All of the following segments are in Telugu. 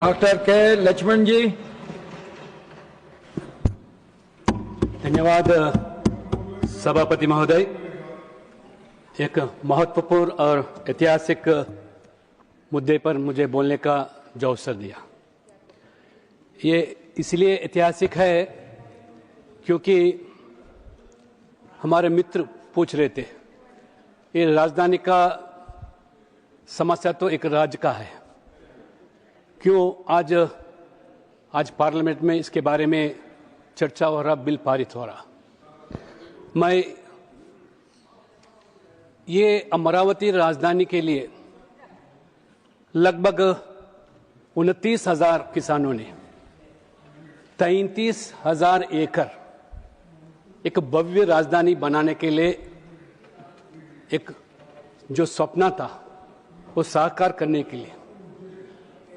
डॉक्टर के लक्ष्मण जी। धन्यवाद सभापति महोदय। एक महत्वपूर्ण और ऐतिहासिक मुद्दे पर मुझे बोलने का जो अवसर दिया, ये इसलिए ऐतिहासिक है क्योंकि हमारे मित्र पूछ रहे थे, ये राजधानी का समस्या तो एक राज्य का है, क्यों आज पार्लियामेंट में इसके बारे में चर्चा हो रहा, बिल पारित हो रहा। मैं ये अमरावती राजधानी के लिए लगभग 29,000 किसानों ने 33,000 एकड़ एक भव्य राजधानी बनाने के लिए एक जो सपना था वो साकार करने के लिए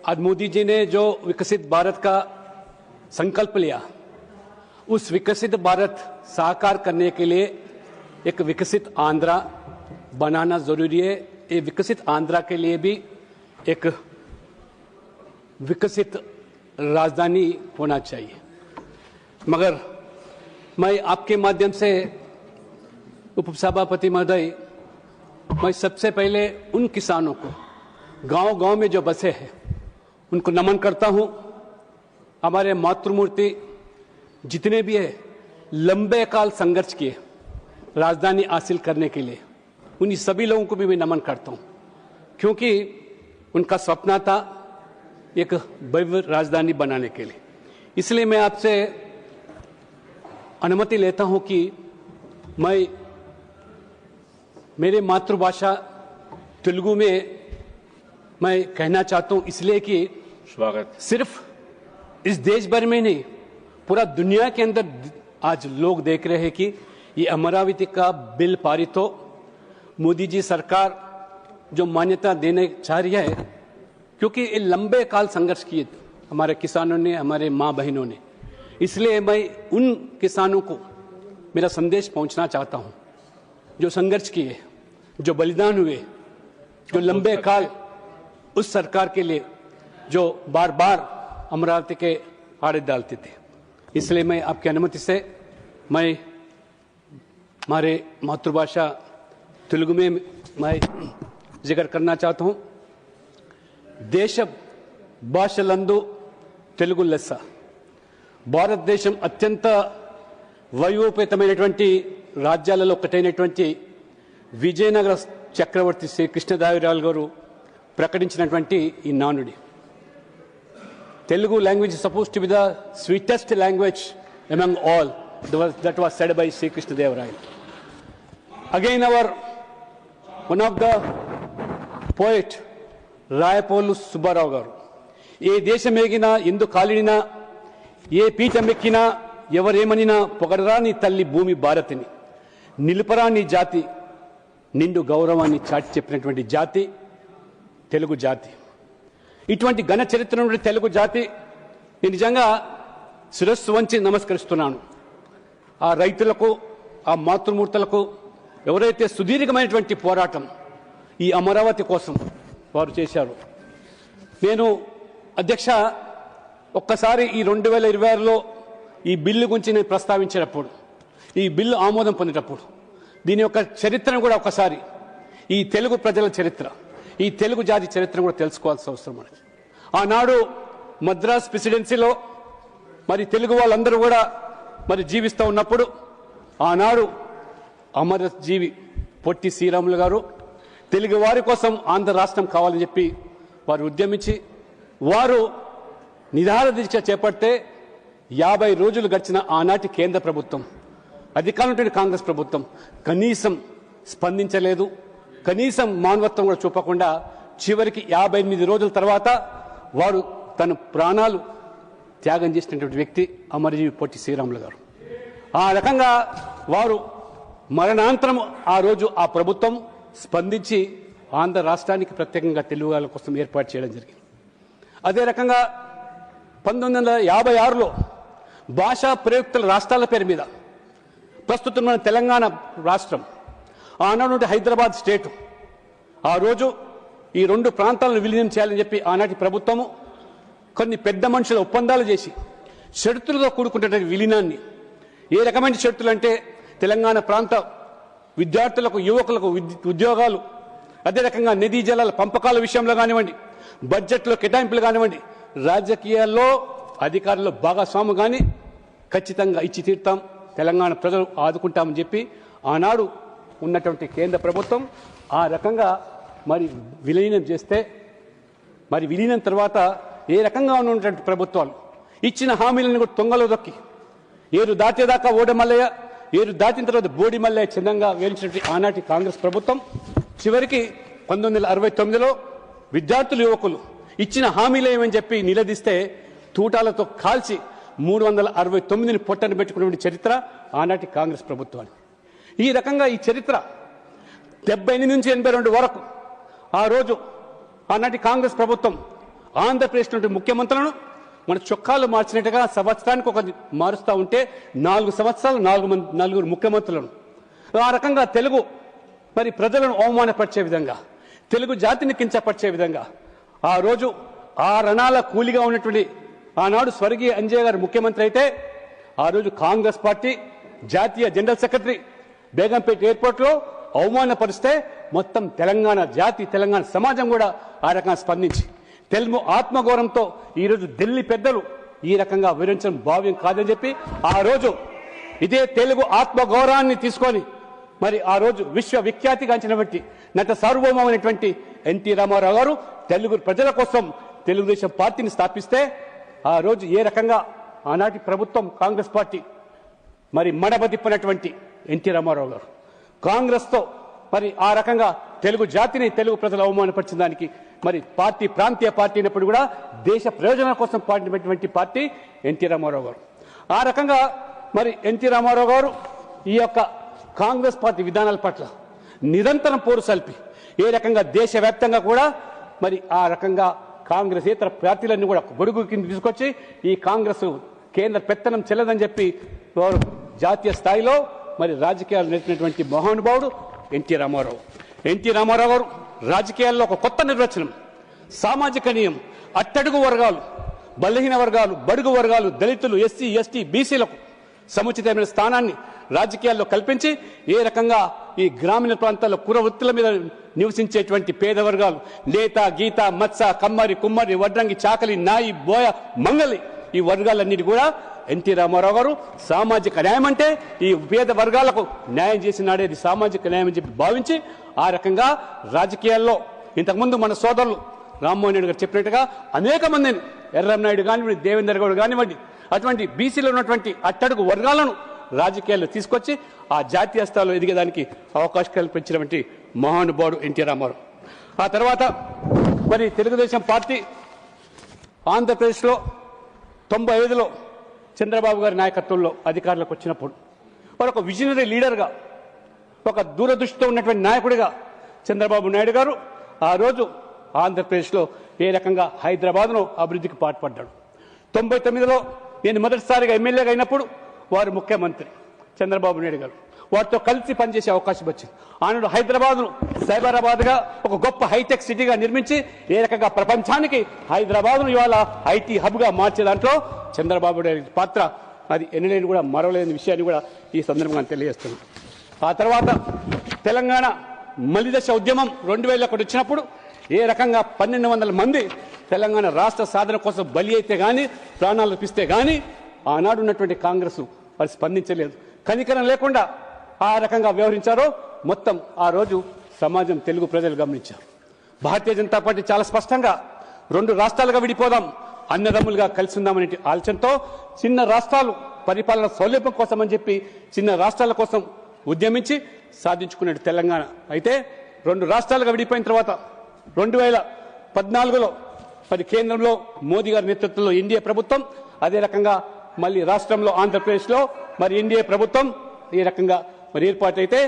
आज मोदी जी ने जो विकसित भारत का संकल्प लिया, उस विकसित भारत साकार करने के लिए एक विकसित आंध्रा बनाना जरूरी है। ये विकसित आंध्रा के लिए भी एक विकसित राजधानी होना चाहिए। मगर मैं आपके माध्यम से उपसभापति महोदय, मैं सबसे पहले उन किसानों को गांव-गांव में जो बसे हैं उनको नमन करता हूं। हमारे मातृमूर्ति जितने भी है लंबे काल संघर्ष किए राजधानी हासिल करने के लिए, उन्हीं सभी लोगों को भी मैं नमन करता हूं, क्योंकि उनका सपना था एक भव्य राजधानी बनाने के लिए। इसलिए मैं आपसे अनुमति लेता हूं कि मैं मेरे मातृभाषा तेलुगु में मैं कहना चाहता हूं, इसलिए कि स्वागत सिर्फ इस देश भर में नहीं, पूरा दुनिया के अंदर आज लोग देख रहे हैं कि ये अमरावती का बिल पारित हो। मोदी जी सरकार जो मान्यता देने चाह रही है, क्योंकि ये लंबे काल संघर्ष किए हमारे किसानों ने, हमारे माँ बहनों ने। इसलिए मैं उन किसानों को मेरा संदेश पहुंचना चाहता हूं जो संघर्ष किए, जो बलिदान हुए, जो लंबे काल उस सरकार के लिए जो बार बार अमरावती के आड़े डालते थे। इसलिए मैं आपकी अनुमति से मैं हमारे मातृभाषा तेलुगु में मैं जिक्र करना चाहता हूं। देश భాషలందు తెలుగు లెస్స। భారతదేశం అత్యంత వైభవపేతమైనటువంటి రాజ్యాలలో ఒకటైనటువంటి విజయనగర చక్రవర్తి శ్రీ కృష్ణదేవరాయలు గారు ప్రకటించినటువంటి ఈ నానుడి, Telugu language is supposed to be the sweetest language among all, that was said by Sri Krishnadevarayalu. Again one of the poet Rayapolu Subbarao గారు, ఏ దేశమేగినా ఎందు కాలిడినా ఏ పీఠమెక్కినా ఎవరేమనినా పొగడరా నీ తల్లి భూమి భారతిని, నిలుపరా నీ జాతి నిండు గౌరవాన్ని చాటి చెప్పినటువంటి జాతి తెలుగు జాతి. ఇటువంటి ఘన చరిత్ర నుండి తెలుగు జాతి నేను నిజంగా శిరస్సు వంచి నమస్కరిస్తున్నాను. ఆ రైతులకు, ఆ మాతృమూర్తులకు ఎవరైతే సుదీర్ఘమైనటువంటి పోరాటం ఈ అమరావతి కోసం వారు చేశారు. నేను అధ్యక్ష ఒక్కసారి ఈ 2026లో ఈ బిల్లు గురించి నేను ప్రస్తావించేటప్పుడు, ఈ బిల్లు ఆమోదం పొందేటప్పుడు దీని యొక్క చరిత్రను కూడా ఒకసారి, ఈ తెలుగు ప్రజల చరిత్ర, ఈ తెలుగు జాతి చరిత్రను కూడా తెలుసుకోవాల్సిన అవసరం మనకి. ఆనాడు మద్రాస్ ప్రెసిడెన్సీలో మరి తెలుగు వాళ్ళందరూ కూడా మరి జీవిస్తూ ఉన్నప్పుడు ఆనాడు అమరజీవి పొట్టి శ్రీరాములు గారు తెలుగు వారి కోసం ఆంధ్ర రాష్ట్రం కావాలని చెప్పి వారు ఉద్యమించి వారు నిరాహార దీక్ష చేపడితే 50 రోజులు గడిచిన ఆనాటి కేంద్ర ప్రభుత్వం, అధికారంలో కాంగ్రెస్ ప్రభుత్వం కనీసం స్పందించలేదు. కనీసం మానవత్వం కూడా చూపకుండా చివరికి 58 రోజుల తర్వాత వారు తన ప్రాణాలు త్యాగం చేసినటువంటి వ్యక్తి అమరజీవి పొట్టి శ్రీరాములు గారు. ఆ రకంగా వారు మరణాంతరం ఆ రోజు ఆ ప్రభుత్వం స్పందించి ఆంధ్ర రాష్ట్రానికి ప్రత్యేకంగా తెలుగు వాళ్ళ కోసం ఏర్పాటు చేయడం జరిగింది. అదే రకంగా 1956లో భాషా ప్రయుక్తుల రాష్ట్రాల పేరు మీద ప్రస్తుతం మన తెలంగాణ రాష్ట్రం, ఆనాడు హైదరాబాద్ స్టేట్, ఆ రోజు ఈ రెండు ప్రాంతాలను విలీనం చేయాలని చెప్పి ఆనాటి ప్రభుత్వము కొన్ని పెద్ద మనుషుల ఒప్పందాలు చేసి షరతులతో కూడుకున్నటువంటి విలీనాన్ని, ఏ రకమైన షరతులు అంటే తెలంగాణ ప్రాంత విద్యార్థులకు, యువకులకు ఉద్యోగాలు, అదే రకంగా నిధి జలాల పంపకాల విషయంలో కానివ్వండి, బడ్జెట్లో కేటాయింపులు కానివ్వండి, రాజకీయాల్లో అధికారుల్లో భాగస్వాము కానీ ఖచ్చితంగా ఇచ్చి తీరుతాం, తెలంగాణ ప్రజలు ఆదుకుంటామని చెప్పి ఆనాడు ఉన్నటువంటి కేంద్ర ప్రభుత్వం ఆ రకంగా మరి విలీనం చేస్తే, మరి విలీనం తర్వాత ఏ రకంగా ఉన్నటువంటి ప్రభుత్వాలు ఇచ్చిన హామీలను కూడా తొంగలో దొక్కి ఏరు దాటేదాకా ఓడమల్లయ్య, ఏరు దాటిన తర్వాత బోడి మల్లయ్య చిన్నంగా వేయించినటువంటి ఆనాటి కాంగ్రెస్ ప్రభుత్వం చివరికి 1969లో విద్యార్థులు, యువకులు ఇచ్చిన హామీలు ఏమని చెప్పి నిలదీస్తే తూటాలతో కాల్చి 369ని పొట్టను పెట్టుకునే చరిత్ర ఆనాటి కాంగ్రెస్ ప్రభుత్వాన్ని. ఈ రకంగా ఈ చరిత్ర 78 నుంచి 82 వరకు ఆ రోజు ఆనాటి కాంగ్రెస్ ప్రభుత్వం ఆంధ్రప్రదేశ్ నుండి ముఖ్యమంత్రులను మన చొక్కాలు మార్చినట్టుగా సంవత్సరానికి ఒక మారుస్తూ ఉంటే 4 సంవత్సరాలు 4 ముఖ్యమంత్రులను ఆ రకంగా తెలుగు మరి ప్రజలను అవమానపరిచే విధంగా, తెలుగు జాతిని కించపరిచే విధంగా ఆ రోజు ఆ రణాల కూలిగా ఉన్నటువంటి ఆనాడు స్వర్గీయ అంజయ్య గారు ముఖ్యమంత్రి అయితే ఆ రోజు కాంగ్రెస్ పార్టీ జాతీయ జనరల్ సెక్రటరీ బేగంపేట ఎయిర్పోర్ట్లో అవమానపరిస్తే మొత్తం తెలంగాణ జాతి, తెలంగాణ సమాజం కూడా ఆ రకంగా స్పందించి తెలుగు ఆత్మగౌరవంతో ఈరోజు ఢిల్లీ పెద్దలు ఈ రకంగా వివరించడం భావ్యం కాదని చెప్పి ఆ రోజు ఇదే తెలుగు ఆత్మగౌరవాన్ని తీసుకొని మరి ఆ రోజు విశ్వవిఖ్యాతిగాంచినటువంటి నట సార్వభౌమైనటువంటి ఎన్టీ రామారావు గారు తెలుగు ప్రజల కోసం తెలుగుదేశం పార్టీని స్థాపిస్తే ఆ రోజు ఏ రకంగా ఆనాటి ప్రభుత్వం కాంగ్రెస్ పార్టీ మరి మడబతిప్పినటువంటి ఎన్టీ రామారావు గారు కాంగ్రెస్తో మరి ఆ రకంగా తెలుగు జాతిని, తెలుగు ప్రజలు అవమానపరిచిన దానికి మరి పార్టీ ప్రాంతీయ పార్టీ అయినప్పుడు కూడా దేశ ప్రయోజనాల కోసం పాటినటువంటి పార్టీ ఎన్టీ రామారావు గారు. ఆ రకంగా మరి ఎన్టీ రామారావు గారు ఈ యొక్క కాంగ్రెస్ పార్టీ విధానాల పట్ల నిరంతరం పోరు సల్పి ఏ రకంగా దేశవ్యాప్తంగా కూడా మరి ఆ రకంగా కాంగ్రెస్ ఇతర పార్టీలన్నీ కూడా గొడుగు కింద తీసుకొచ్చి ఈ కాంగ్రెస్ కేంద్ర పెత్తనం చెల్లదని చెప్పి వారు జాతీయ స్థాయిలో మరి రాజకీయాలు నేర్పినటువంటి మహానుభావుడు ఎన్టీ రామారావు. ఎన్టీ రామారావు గారు రాజకీయాల్లో ఒక కొత్త నిర్వచనం, సామాజిక నియమం, అట్టడుగు వర్గాలు, బలహీన వర్గాలు, బడుగు వర్గాలు, దళితులు, ఎస్సీ, ఎస్టీ, బీసీలకు సముచితమైన స్థానాన్ని రాజకీయాల్లో కల్పించి ఏ రకంగా ఈ గ్రామీణ ప్రాంతాల్లో కుల వృత్తుల మీద నివసించేటువంటి పేద వర్గాలు నేత, గీత, మత్స, కమ్మరి, కుమ్మరి, వడ్రంగి, చాకలి, నాయి, బోయ, మంగలి ఈ వర్గాలన్నిటి కూడా ఎన్టీ రామారావు గారు సామాజిక న్యాయం అంటే ఈ పేద వర్గాలకు న్యాయం చేసినాడే ఇది సామాజిక న్యాయం అని చెప్పి భావించి ఆ రకంగా రాజకీయాల్లో ఇంతకుముందు మన సోదరులు రామ్మోహన్ రెడ్డి గారు చెప్పినట్టుగా అనేక మందిని ఎర్రన్నాయుడు కానివ్వండి, దేవేందర్ గౌడ్ కానివ్వండి, అటువంటి బీసీలో ఉన్నటువంటి అట్టడుగు వర్గాలను రాజకీయాల్లో తీసుకొచ్చి ఆ జాతీయ స్థాయిలో ఎదిగేదానికి అవకాశం కల్పించినటువంటి మహానుభావుడు ఎన్టీ రామారావు. ఆ తర్వాత మరి తెలుగుదేశం పార్టీ ఆంధ్రప్రదేశ్లో 95లో చంద్రబాబు గారి నాయకత్వంలో అధికారులకు వచ్చినప్పుడు వారు ఒక విజనరీ లీడర్గా, ఒక దూరదృష్టితో ఉన్నటువంటి నాయకుడిగా చంద్రబాబు నాయుడు గారు ఆ రోజు ఆంధ్రప్రదేశ్లో ఏ రకంగా హైదరాబాద్ను అభివృద్ధికి పాటుపడ్డాడు. 99లో నేను మొదటిసారిగా ఎమ్మెల్యేగా అయినప్పుడు వారు ముఖ్యమంత్రి చంద్రబాబు నాయుడు గారు వారితో కలిసి పనిచేసే అవకాశం వచ్చింది. ఆనాడు హైదరాబాద్ను సైబరాబాద్గా ఒక గొప్ప హైటెక్ సిటీగా నిర్మించి ఏ రకంగా ప్రపంచానికి హైదరాబాద్ను ఇవాళ ఐటీ హబ్గా మార్చే దాంట్లో చంద్రబాబు నాయుడు పాత్ర అది ఎన్నలేని కూడా మరవలేని విషయాన్ని కూడా ఈ సందర్భంగా తెలియజేస్తున్నాను. ఆ తర్వాత తెలంగాణ మలిదశ ఉద్యమం 2001 వచ్చినప్పుడు ఏ రకంగా 1200 మంది తెలంగాణ రాష్ట్ర సాధన కోసం బలి అయితే కానీ, ప్రాణాలు అర్పిస్తే కానీ ఆనాడు ఉన్నటువంటి కాంగ్రెస్ వారు స్పందించలేదు, కనికరం లేకుండా ఆ రకంగా వ్యవహరించారో మొత్తం ఆ రోజు సమాజం, తెలుగు ప్రజలు గమనించారు. భారతీయ జనతా పార్టీ చాలా స్పష్టంగా 2 రాష్ట్రాలుగా విడిపోదాం, అన్నదమ్ములుగా కలిసి ఉందామనే ఆలోచనతో చిన్న రాష్ట్రాలు పరిపాలన సౌలభ్యం కోసం అని చెప్పి చిన్న రాష్ట్రాల కోసం ఉద్యమించి సాధించుకునే తెలంగాణ. అయితే 2 రాష్ట్రాలుగా విడిపోయిన తర్వాత 2014లో మరి కేంద్రంలో మోదీ గారి నేతృత్వంలో ఎన్డీఏ ప్రభుత్వం, అదే రకంగా మళ్ళీ రాష్ట్రంలో ఆంధ్రప్రదేశ్లో మరి ఎన్డీఏ ప్రభుత్వం ఈ రకంగా మరి ఏర్పాటైతే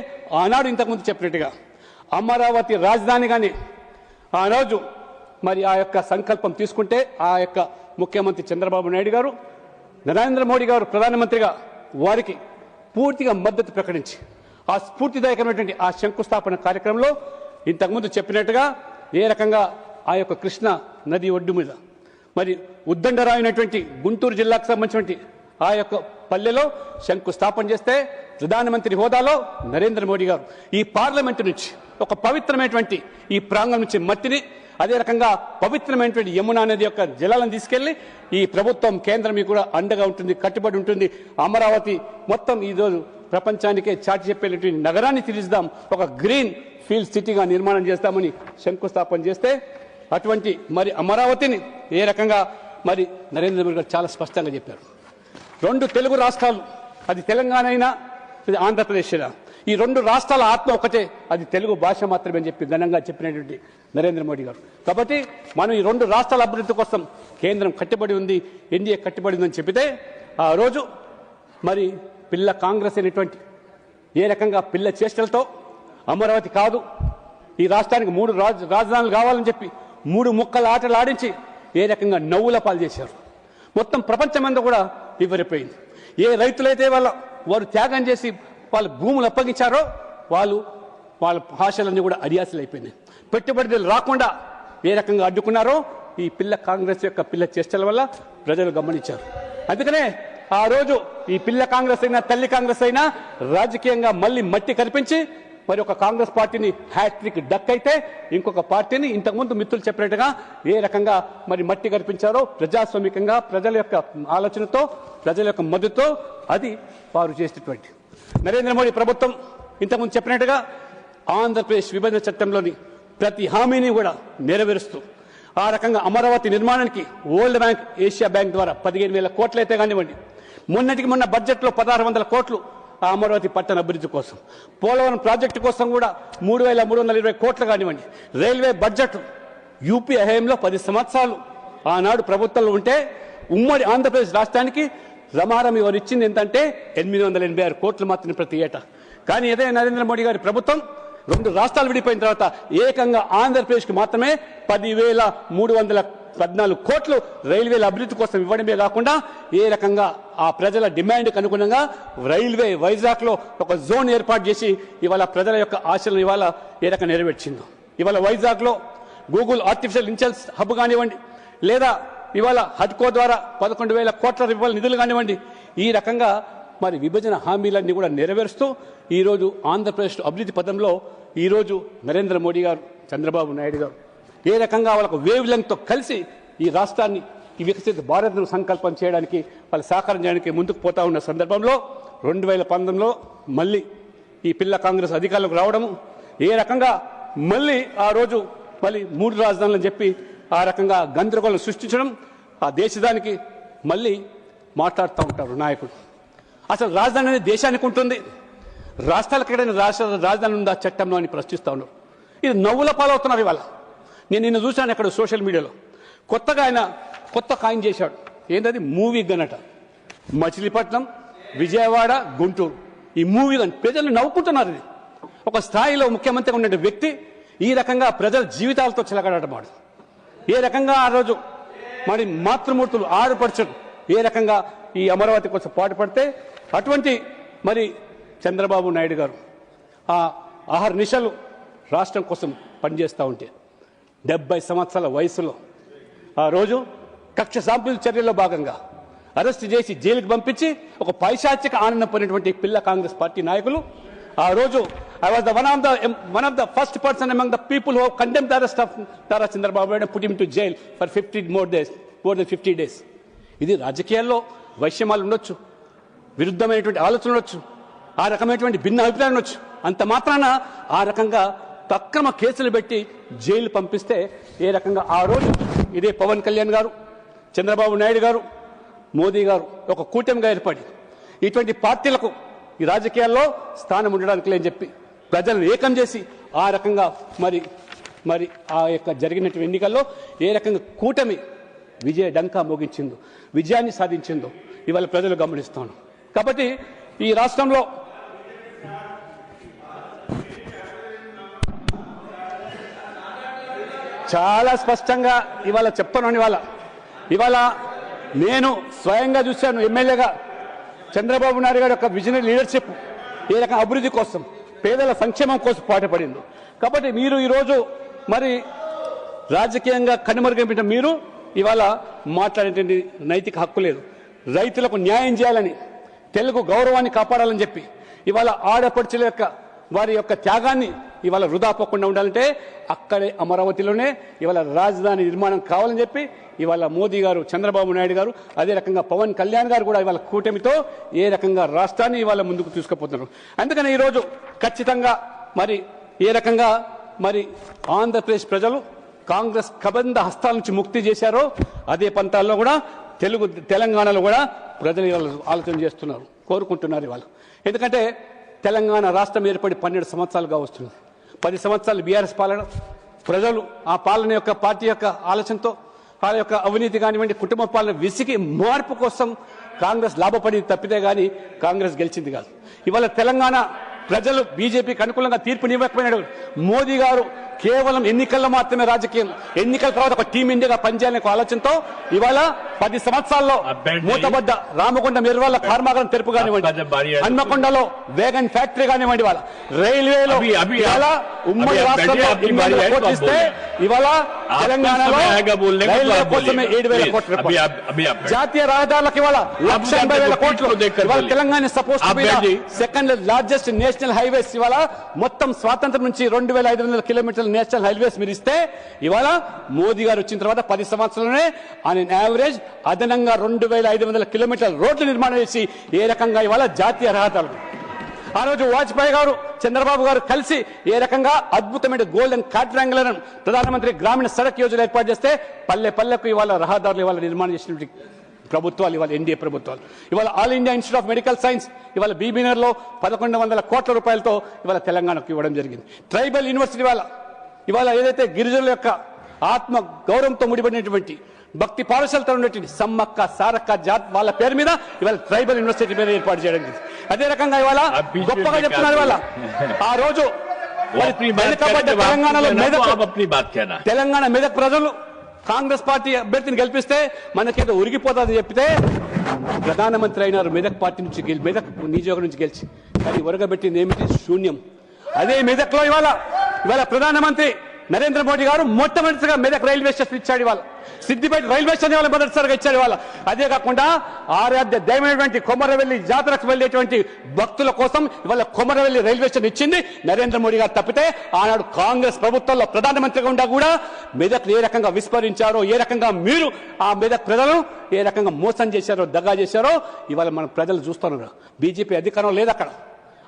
ఆనాడు ఇంతకుముందు చెప్పినట్టుగా అమరావతి రాజధానిగానే ఆ రోజు మరి ఆ యొక్క సంకల్పం తీసుకుంటే ఆ యొక్క ముఖ్యమంత్రి చంద్రబాబు నాయుడు గారు, నరేంద్ర మోడీ గారు ప్రధానమంత్రిగా వారికి పూర్తిగా మద్దతు ప్రకటించి ఆ స్ఫూర్తిదాయకమైనటువంటి ఆ శంకుస్థాపన కార్యక్రమంలో ఇంతకుముందు చెప్పినట్టుగా ఏ రకంగా ఆ యొక్క కృష్ణ నది ఒడ్డు మీద మరి ఉద్దండరావు అయినటువంటి గుంటూరు జిల్లాకు సంబంధించినటువంటి ఆ యొక్క పల్లెలో శంకుస్థాపన చేస్తే ప్రధానమంత్రి హోదాలో నరేంద్ర మోడీ గారు ఈ పార్లమెంటు నుంచి ఒక పవిత్రమైనటువంటి ఈ ప్రాంగణం నుంచి మట్టిని, అదే రకంగా పవిత్రమైనటువంటి యమునా నది యొక్క జలాలను తీసుకెళ్లి ఈ ప్రభుత్వం కేంద్రం కూడా అండగా ఉంటుంది, కట్టుబడి ఉంటుంది. అమరావతి మొత్తం ఈరోజు ప్రపంచానికే చాటి చెప్పేటువంటి నగరాన్ని తీర్చిదాం, ఒక గ్రీన్ ఫీల్డ్ సిటీగా నిర్మాణం చేస్తామని శంకుస్థాపన చేస్తే అటువంటి మరి అమరావతిని ఏ రకంగా మరి నరేంద్ర మోడీ గారు చాలా స్పష్టంగా చెప్పారు. 2 తెలుగు రాష్ట్రాలు, అది తెలంగాణ అయినా ఇది ఆంధ్రప్రదేశ్ అయినా, ఈ 2 రాష్ట్రాల ఆత్మ ఒకటే, అది తెలుగు భాష మాత్రమే అని చెప్పి ఘనంగా చెప్పినటువంటి నరేంద్ర మోడీ గారు. కాబట్టి మనం ఈ 2 రాష్ట్రాల అభివృద్ధి కోసం కేంద్రం కట్టుబడి ఉంది, ఎన్డీఏ కట్టుబడి ఉందని చెప్పితే ఆ రోజు మరి పిల్ల కాంగ్రెస్ అయినటువంటి ఏ రకంగా పిల్ల చేష్టలతో అమరావతి కాదు, ఈ రాష్ట్రానికి 3 రాజధానులు కావాలని చెప్పి 3 ముక్కల ఆటలు ఆడించి ఏ రకంగా నవ్వుల పాలు చేశారు. మొత్తం ప్రపంచమంతా కూడా వివరిపోయింది. ఏ రైతులైతే వారు త్యాగం చేసి వాళ్ళ భూములు అప్పగించారో వాళ్ళ భాషలన్నీ కూడా అడియాసలు అయిపోయినాయి. పెట్టుబడులు రాకుండా ఏ రకంగా అడ్డుకున్నారో ఈ పిల్ల కాంగ్రెస్ యొక్క పిల్ల చేష్టల వల్ల ప్రజలు గమనించారు. అందుకనే ఆ రోజు ఈ పిల్ల కాంగ్రెస్ అయినా తల్లి కాంగ్రెస్ అయినా రాజకీయంగా మళ్ళీ మట్టి కనిపించి మరి ఒక కాంగ్రెస్ పార్టీని హ్యాట్రిక్ డక్ అయితే ఇంకొక పార్టీని ఇంతకుముందు మిత్రులు చెప్పినట్టుగా ఏ రకంగా మరి మట్టి కనిపించారో ప్రజాస్వామికంగా ప్రజల యొక్క ఆలోచనతో ప్రజల యొక్క మద్దతుతో అది వారు చేసినటువంటి నరేంద్ర మోడీ ప్రభుత్వం ఇంతకుముందు చెప్పినట్టుగా ఆంధ్రప్రదేశ్ విభజన చట్టంలోని ప్రతి హామీని కూడా నెరవేరుస్తూ ఆ రకంగా అమరావతి నిర్మాణానికి వరల్డ్ బ్యాంక్, ఏషియా బ్యాంక్ ద్వారా 15,000 కోట్లు అయితే కానివ్వండి, మొన్నటికి మొన్న బడ్జెట్లో 1,600 కోట్లు ఆ అమరావతి పట్టణ అభివృద్ధి కోసం, పోలవరం ప్రాజెక్టు కోసం కూడా 3,320 కోట్లు కానివ్వండి, రైల్వే బడ్జెట్ యూపీ హయాంలో 10 సంవత్సరాలు ఆనాడు ప్రభుత్వంలో ఉంటే ఉమ్మడి ఆంధ్రప్రదేశ్ రాష్ట్రానికి రమారమి వారు ఇచ్చింది ఏంటంటే 886 కోట్లు మాత్రమే ప్రతి ఏటా. కానీ అదే నరేంద్ర మోడీ గారి ప్రభుత్వం 2 రాష్ట్రాలు విడిపోయిన తర్వాత ఏకంగా ఆంధ్రప్రదేశ్కి మాత్రమే 10,314 కోట్లు రైల్వేల అభివృద్ధి కోసం ఇవ్వడమే కాకుండా ఏ రకంగా ఆ ప్రజల డిమాండ్కి అనుగుణంగా రైల్వే వైజాగ్లో ఒక జోన్ ఏర్పాటు చేసి ఇవాళ ప్రజల యొక్క ఆశలను ఇవాళ ఏ రకంగా నెరవేర్చిందో. ఇవాళ వైజాగ్లో గూగుల్ ఆర్టిఫిషియల్ ఇంటెలిజెన్స్ హబ్ కానివ్వండి, లేదా ఇవాళ హడ్కో ద్వారా 11,000 కోట్ల రూపాయల నిధులు కానివ్వండి, ఈ రకంగా మరి విభజన హామీలన్నీ కూడా నెరవేరుస్తూ ఈరోజు ఆంధ్రప్రదేశ్ అభివృద్ధి పదంలో ఈరోజు నరేంద్ర మోడీ గారు, చంద్రబాబు నాయుడు గారు ఏ రకంగా వాళ్ళకు వేవ్ లెంగ్త్తో కలిసి ఈ రాష్ట్రాన్ని ఈ వికసిత భారత్ను సంకల్పం చేయడానికి వాళ్ళు సహకారం చేయడానికి ముందుకు పోతా ఉన్న సందర్భంలో 2019లో మళ్ళీ ఈ పిల్ల కాంగ్రెస్ అధికారులకు రావడము, ఏ రకంగా మళ్ళీ ఆ రోజు మళ్ళీ 3 రాజధానులని చెప్పి ఆ రకంగా గందరగోళం సృష్టించడం, ఆ దేశానికి మళ్ళీ మాట్లాడుతూ ఉంటారు నాయకుడు. అసలు రాజధాని అనేది దేశానికి ఉంటుంది, రాష్ట్రాలకు ఎక్కడైనా రాజధాని ఉందా చట్టంలో అని ప్రశ్నిస్తూ ఉన్నారు. ఇది నవ్వుల పాలవుతున్నారు. ఇవాళ నేను నిన్న చూశాను అక్కడ సోషల్ మీడియాలో కొత్తగా ఆయన కొత్త కాయిన్ చేశాడు. ఏంటది? మూవీ గన్ అట. మచిలీపట్నం, విజయవాడ, గుంటూరు ఈ మూవీ గన్. ప్రజలు నవ్వుకుంటున్నారు. ఇది ఒక స్థాయిలో ముఖ్యమంత్రిగా ఉన్న వ్యక్తి ఈ రకంగా ప్రజల జీవితాలతో చిలకడటమాడు. ఏ రకంగా ఆ రోజు మరి మాతృమూర్తులు ఆరుపరచడం ఏ రకంగా ఈ అమరావతి కోసం పాటుపడితే అటువంటి మరి చంద్రబాబు నాయుడు గారు ఆ అహర్నిశలు రాష్ట్రం కోసం పనిచేస్తూ ఉంటే 70 సంవత్సరాల వయసులో ఆ రోజు కక్ష సాంపుల్ చర్యల్లో భాగంగా అరెస్ట్ చేసి జైలుకి పంపించి ఒక పైశాచిక ఆనందం పొందినటువంటి పిల్ల కాంగ్రెస్ పార్టీ నాయకులు ఆ రోజు I was one of the first person among the people who have condemned the arrest of Tara Chandrababu and put him to jail for 50 more than 50 days. ఇది రాజకీయాల్లో వైషమ్యాలు ఉండొచ్చు, విరుద్ధమైనటువంటి ఆలోచన ఉండొచ్చు, ఆ రకమైనటువంటి భిన్న అభిప్రాయం ఉండొచ్చు. అంత మాత్రాన ఆ రకంగా అక్రమ కేసులు పెట్టి జైలు పంపిస్తే ఏ రకంగా ఆ రోజు ఇదే పవన్ కళ్యాణ్ గారు, చంద్రబాబు నాయుడు గారు, మోదీ గారు ఒక కూటమిగా ఏర్పడి ఇటువంటి పార్టీలకు ఈ రాజకీయాల్లో స్థానం ఉండడానికి లేని చెప్పి ప్రజలను ఏకం చేసి ఆ రకంగా మరి ఆ యొక్క జరిగినటువంటి ఎన్నికల్లో ఏ రకంగా కూటమి విజయ డంకా మోగించిందో, విజయాన్ని సాధించిందో ఇవాళ ప్రజలు గమనిస్తాను. కాబట్టి ఈ రాష్ట్రంలో చాలా స్పష్టంగా ఇవాళ చెప్తున్నాను. ఇవాళ నేను స్వయంగా చూశాను ఎమ్మెల్యేగా చంద్రబాబు నాయుడు గారి యొక్క విజనరీ లీడర్షిప్ ఏ రకంగా అభివృద్ధి కోసం, పేదల సంక్షేమం కోసం పాటుపడింది. కాబట్టి మీరు ఈరోజు మరి రాజకీయంగా కనుమరుగైన మీరు ఇవాళ మాట్లాడేటువంటి నైతిక హక్కు లేదు. రైతులకు న్యాయం చేయాలని, తెలుగు గౌరవాన్ని కాపాడాలని చెప్పి ఇవాళ ఆడపడుచుల యొక్క వారి యొక్క త్యాగాన్ని ఇవాళ వృధా పోకుండా ఉండాలంటే అక్కడే అమరావతిలోనే ఇవాళ రాజధాని నిర్మాణం కావాలని చెప్పి ఇవాళ మోదీ గారు, చంద్రబాబు నాయుడు గారు, అదే రకంగా పవన్ కళ్యాణ్ గారు కూడా ఇవాళ కూటమితో ఏ రకంగా రాష్ట్రాన్ని ఇవాళ ముందుకు తీసుకుపోతున్నారు. అందుకని ఈరోజు ఖచ్చితంగా మరి ఏ రకంగా మరి ఆంధ్రప్రదేశ్ ప్రజలు కాంగ్రెస్ కబంధ హస్తాల నుంచి ముక్తి చేశారో అదే పంతాల్లో కూడా తెలంగాణలో కూడా ప్రజలు ఆలోచన చేస్తున్నారు, కోరుకుంటున్నారు ఇవాళ. ఎందుకంటే తెలంగాణ రాష్ట్రం ఏర్పడి 12 సంవత్సరాలుగా వస్తుంది. 10 సంవత్సరాలు బీఆర్ఎస్ పాలన, ప్రజలు ఆ పాలన యొక్క పార్టీ యొక్క ఆలోచనతో వాళ్ళ యొక్క అవినీతి కానివ్వండి, కుటుంబ పాలన విసిగి మార్పు కోసం కాంగ్రెస్ లాభపడి తప్పితే గాని కాంగ్రెస్ గెలిచింది కాదు. ఇవాళ తెలంగాణ ప్రజలు బీజేపీకి అనుకూలంగా తీర్పునివ్వకపోయినాడు. మోదీ గారు కేవలం ఎన్నికల్లో మాత్రమే రాజకీయం, ఎన్నికల తర్వాత ఒక టీం ఇండియాగా పనిచేయాలనే ఆలోచనతో ఇవాళ 10 సంవత్సరాల్లో మూతబడ్డ రామగుండం ఎర్రవల్ల కర్మాగారం తెరుపు కానివ్వండి, హన్మకొండలో వేగన్ ఫ్యాక్టరీ కానివ్వండి, ఇవాళ రైల్వేలో ఉమ్మడి రాష్ట్రంలో కోట్లు ఇస్తే ఇవాళ తెలంగాణలో రైల్వే కోసమే 7,000 కోట్ల రూపాయలు, జాతీయ రహదారులకు ఇవాళ 1,80,000 కోట్లు. ఇవాళ Telangana suppose second largest national highways ఇవాళ మొత్తం స్వాతంత్రం నుంచి 2,500 కిలోమీటర్ల నేషనల్ హైవేస్ మీరు ఇస్తే ఇవాళ మోదీ గారు వచ్చిన తర్వాత 10 సంవత్సరాలనే ఆన్ యావరేజ్ అదనంగా 2,500 కిలోమీటర్ల రోడ్లు నిర్మాణం చేసి ఏ రకంగా ఇవాళ జాతీయ రహదారులు, ఆ రోజు వాజ్పేయి గారు, చంద్రబాబు గారు కలిసి ఏ రకంగా అద్భుతమైన గోల్డెన్ క్వాడ్రాంగులర్ ప్రధానమంత్రి గ్రామీణ సడక్ యోజన ఏర్పాటు చేస్తే పల్లె పల్లెకు ఇవాళ రహదారులు ఇవాళ నిర్మాణం చేసినటువంటి ప్రభుత్వాలు ఇవాళ ఎన్డీఏ ప్రభుత్వాలు. ఇవాళ all India institute of medical science ఇవాళ బీబీనర్లో 1,100 కోట్ల రూపాయలతో ఇవాళ తెలంగాణకు ఇవ్వడం జరిగింది. ట్రైబల్ యూనివర్సిటీ ఇవాళ ఏదైతే గిరిజనుల యొక్క ఆత్మ గౌరవంతో ముడిపడినటువంటి భక్తి పాఠశాలతో ఉన్నటువంటి సమ్మక్క సారక్క జాత్ వాళ్ళ పేరు మీద ఇవాళ ట్రైబల్ యూనివర్సిటీ పేరు ఏర్పాటు చేయడం జరిగింది. అదే రకంగా ఇవాళ గొప్పగా చెప్తున్నారు. ఇవాళ ఆ రోజు తెలంగాణ మెదక్ ప్రజలు కాంగ్రెస్ పార్టీ అభ్యర్థిని గెలిపిస్తే మనకేదో ఉరిగిపోతుందని చెప్పితే ప్రధానమంత్రి అయినారు మెదక్ పార్టీ నుంచి, మెదక్ నియోజకవర్గం నుంచి గెలిచి. కానీ ఉరగబెట్టింది ఏమిటి? శూన్యం. అదే మెదక్లో ఇవాళ ప్రధానమంత్రి నరేంద్ర మోడీ గారు మొట్టమొదటిగా మెదక్ రైల్వే స్టేషన్ ఇచ్చాడు. ఇవాళ సిద్దిపేట రైల్వే స్టేషన్ ఇవాళ మొదటిసారిగా ఇచ్చాడు. ఇవాళ అదే కాకుండా ఆరాధ్య దైవమైనటువంటి కొమరవెల్లి జాతరకు వెళ్లేటువంటి భక్తుల కోసం ఇవాళ కొమరవెల్లి రైల్వే స్టేషన్ ఇచ్చింది నరేంద్ర మోడీ గారు. తప్పితే ఆనాడు కాంగ్రెస్ ప్రభుత్వంలో ప్రధానమంత్రిగా ఉండా కూడా మెదక్ ఏ రకంగా విస్మరించారో, ఏ రకంగా మీరు ఆ మెదక్ ప్రజలను ఏ రకంగా మోసం చేశారో, దగా చేశారో ఇవాళ మన ప్రజలు చూస్తున్నారు. బీజేపీ అధికారం లేదు అక్కడ.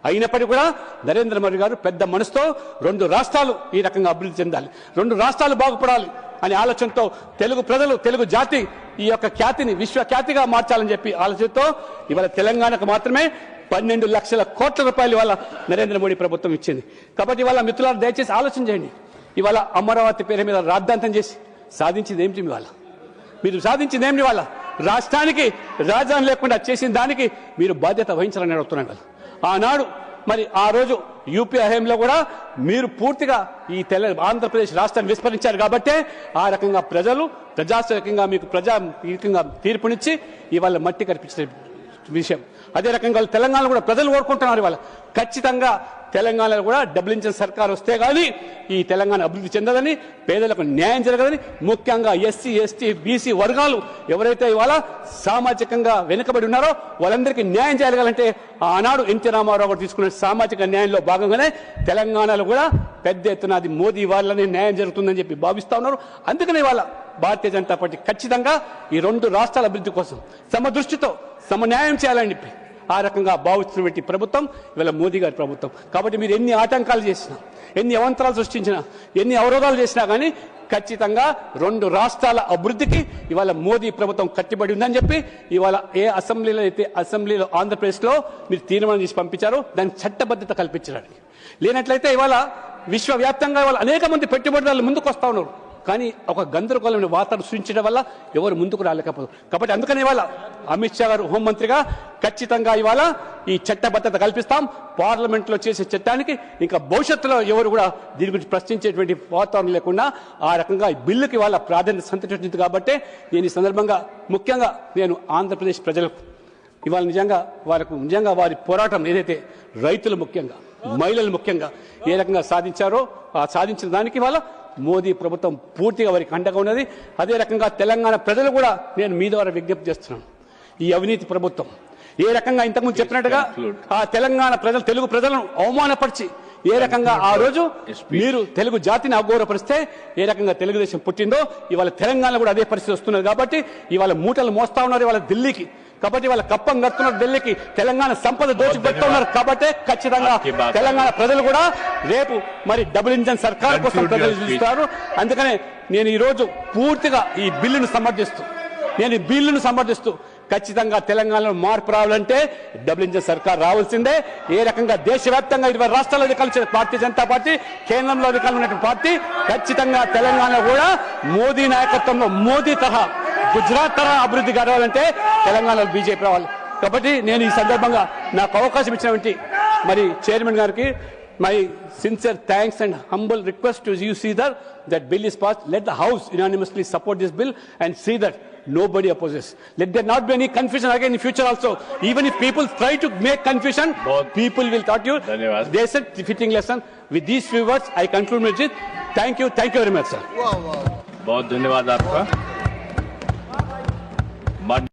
అయినప్పటికీ కూడా నరేంద్ర మోడీ గారు పెద్ద మనసుతో 2 రాష్ట్రాలు ఈ రకంగా అభివృద్ధి చెందాలి, 2 రాష్ట్రాలు బాగుపడాలి అనే ఆలోచనతో తెలుగు ప్రజలు, తెలుగు జాతి ఈ యొక్క ఖ్యాతిని విశ్వఖ్యాతిగా మార్చాలని చెప్పి ఆలోచనతో ఇవాళ తెలంగాణకు మాత్రమే 12 లక్షల కోట్ల రూపాయలు ఇవాళ నరేంద్ర మోడీ ప్రభుత్వం ఇచ్చింది. కాబట్టి ఇవాళ మిత్రులారు దయచేసి ఆలోచన చేయండి. ఇవాళ అమరావతి పేరు మీద రాద్ధాంతం చేసి సాధించింది ఏమిటి? ఇవాళ మీరు సాధించింది ఏమిటి? ఇవాళ రాష్ట్రానికి రాజధాని లేకుండా చేసిన దానికి మీరు బాధ్యత వహించాలని అడుగుతున్నాను కదా. ఆనాడు మరి ఆ రోజు యూపీ హయాంలో కూడా మీరు పూర్తిగా ఈ ఆంధ్రప్రదేశ్ రాష్ట్రాన్ని విస్మరించారు. కాబట్టే ఆ రకంగా ప్రజలు ప్రజాస్వామికంగా మీకు ప్రజాకంగా తీర్పునిచ్చి ఇవాళ మట్టి కనిపించిన విషయం. అదే రకంగా తెలంగాణ కూడా ప్రజలు కోరుకుంటున్నారు. ఇవాళ ఖచ్చితంగా తెలంగాణలో కూడా డబుల్ ఇంజిన్ సర్కార్ వస్తే గానీ ఈ తెలంగాణ అభివృద్ధి చెందదని, పేదలకు న్యాయం జరగదని, ముఖ్యంగా ఎస్సీ ఎస్టీ బీసీ వర్గాలు ఎవరైతే ఇవాళ సామాజికంగా వెనుకబడి ఉన్నారో వాళ్ళందరికీ న్యాయం చేయగలంటే ఆనాడు ఎన్టీ రామారావు గారు తీసుకున్న సామాజిక న్యాయంలో భాగంగానే తెలంగాణలో కూడా పెద్ద ఎత్తున అది మోదీ వాళ్ళనే న్యాయం జరుగుతుందని చెప్పి భావిస్తా ఉన్నారు. అందుకనే ఇవాళ భారతీయ జనతా పార్టీ ఖచ్చితంగా ఈ 2 రాష్ట్రాల అభివృద్ధి కోసం సమదృష్టితో సమన్యాయం చేయాలని చెప్పి ఆ రకంగా భావిస్తున్నటువంటి ప్రభుత్వం ఇవాళ మోదీ గారి ప్రభుత్వం. కాబట్టి మీరు ఎన్ని ఆటంకాలు చేసినా, ఎన్ని అవంతరాలు సృష్టించినా, ఎన్ని అవరోధాలు చేసినా కానీ ఖచ్చితంగా 2 రాష్ట్రాల అభివృద్ధికి ఇవాళ మోదీ ప్రభుత్వం కట్టుబడి ఉందని చెప్పి ఇవాళ ఏ అసెంబ్లీలో ఆంధ్రప్రదేశ్లో మీరు తీర్మానం చేసి పంపించారో దానికి చట్టబద్ధత కల్పించడానికి. లేనట్లయితే ఇవాళ విశ్వవ్యాప్తంగా ఇవాళ అనేక మంది పెట్టుబడిదారులు ముందుకు వస్తా ఉన్నారు. కానీ ఒక గందరగోళమైన వాతావరణం సృష్టించడం వల్ల ఎవరు ముందుకు రాలేకపోతారు. కాబట్టి అందుకని ఇవాళ అమిత్ షా గారు హోంమంత్రిగా ఖచ్చితంగా ఇవాళ ఈ చట్టబద్ధత కల్పిస్తాం. పార్లమెంట్లో చేసే చట్టానికి ఇంకా భవిష్యత్తులో ఎవరు కూడా దీని గురించి ప్రశ్నించేటువంటి వాతావరణం లేకుండా ఆ రకంగా ఈ బిల్లుకి ఇవాళ ప్రాధాన్యత సంతరించింది. కాబట్టి నేను ఈ సందర్భంగా ముఖ్యంగా నేను ఆంధ్రప్రదేశ్ ప్రజలకు ఇవాళ నిజంగా వారి పోరాటం ఏదైతే రైతులు ముఖ్యంగా, మహిళలు ముఖ్యంగా ఏ రకంగా సాధించారో ఆ సాధించిన దానికి ఇవాళ మోదీ ప్రభుత్వం పూర్తిగా వారికి అండగా ఉన్నది. అదే రకంగా తెలంగాణ ప్రజలు కూడా నేను మీ ద్వారా విజ్ఞప్తి చేస్తున్నాను. ఈ అవినీతి ప్రభుత్వం ఏ రకంగా ఇంతకుముందు చెప్పినట్టుగా ఆ తెలంగాణ ప్రజలు తెలుగు ప్రజలను అవమానపరిచి ఏ రకంగా ఆ రోజు మీరు తెలుగు జాతిని అగౌరవపరిస్తే ఏ రకంగా తెలుగుదేశం పుట్టిందో ఇవాళ తెలంగాణ కూడా అదే పరిస్థితి వస్తున్నది. కాబట్టి ఇవాళ మూటలు మోస్తా ఉన్నారు ఇవాళ ఢిల్లీకి, కాబట్టి వాళ్ళ కప్పం కడుతున్నారు ఢిల్లీకి, తెలంగాణ సంపద దోచిపెడుతూ ఉన్నారు. కాబట్టి ఖచ్చితంగా తెలంగాణ ప్రజలు కూడా రేపు మరి డబుల్ ఇంజన్ సర్కార్ కోసం ప్రజలు చూస్తారు. అందుకనే నేను ఈ రోజు పూర్తిగా ఈ బిల్లును సమర్థిస్తూ ఖచ్చితంగా తెలంగాణలో మార్పు రావాలంటే డబుల్ ఇంజన్ సర్కార్ రావాల్సిందే. ఏ రకంగా దేశవ్యాప్తంగా 20 రాష్ట్రాల్లో అధికారులు భారతీయ జనతా పార్టీ, కేంద్రంలో అధికారులు ఉన్నటువంటి పార్టీ ఖచ్చితంగా తెలంగాణ కూడా మోదీ నాయకత్వంలో మోదీ తరహా గుజరాత్ తరహా అభివృద్ధి కావాలంటే తెలంగాణలో బీజేపీ రావాలి. కాబట్టి నేను ఈ సందర్భంగా నాకు అవకాశం ఇచ్చినటువంటి మరి చైర్మన్ గారికి my sincere thanks and humble request to you see that bill is passed. Let the House unanimously support this bill and see that nobody opposes. Let there not be any confusion again in future also. Even if people try to make confusion, people will taught you. They said fitting lesson. With these few words, I conclude my speech. Thank you very much, sir. बहुत धन्यवाद आपका.